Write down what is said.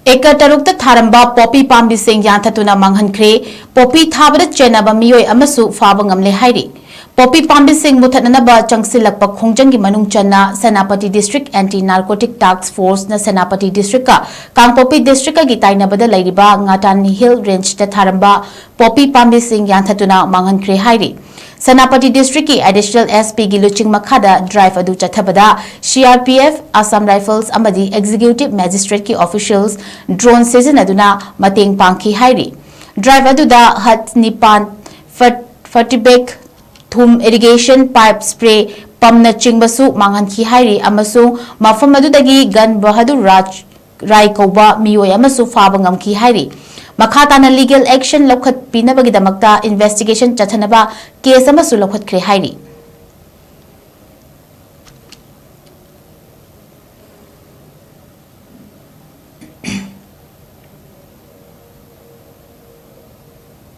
Acre Tarukta Tharamba Poppy Pambising Yanthatuna Manghankhre Poppy Thabada Chennaba Meeoi amasu PHABA NGAMLE HAIRI Poppy Pambising Muthanaba Changsilakpa Khongjangi Manung Channa Senapati District Anti-Narcotic Task Force na Senapati District ka Kangpopi District ka gitainabada layriba Ngatani Hill Range ta Tharamba Poppy Pambising Yanthatuna Manghankhre HAIRI Senapati District ki Additional SP gi Luching Makhada Drive adu chathabada CRPF Assam Rifles amadi Executive Magistrate ki officials drone season aduna mateng pangki HAIRI Drive adu da hat nipan fertibek thum irrigation pipe spray pamna chingbasu manghankhi HAIRI amasu mafam adudagi gun bahadur raj rai koba meeoi amasu PHABA ngamki HAIRI Makhatana legal action lokhat pinabagi damakta investigation chathanaba case amasu lokhat khre HAIRI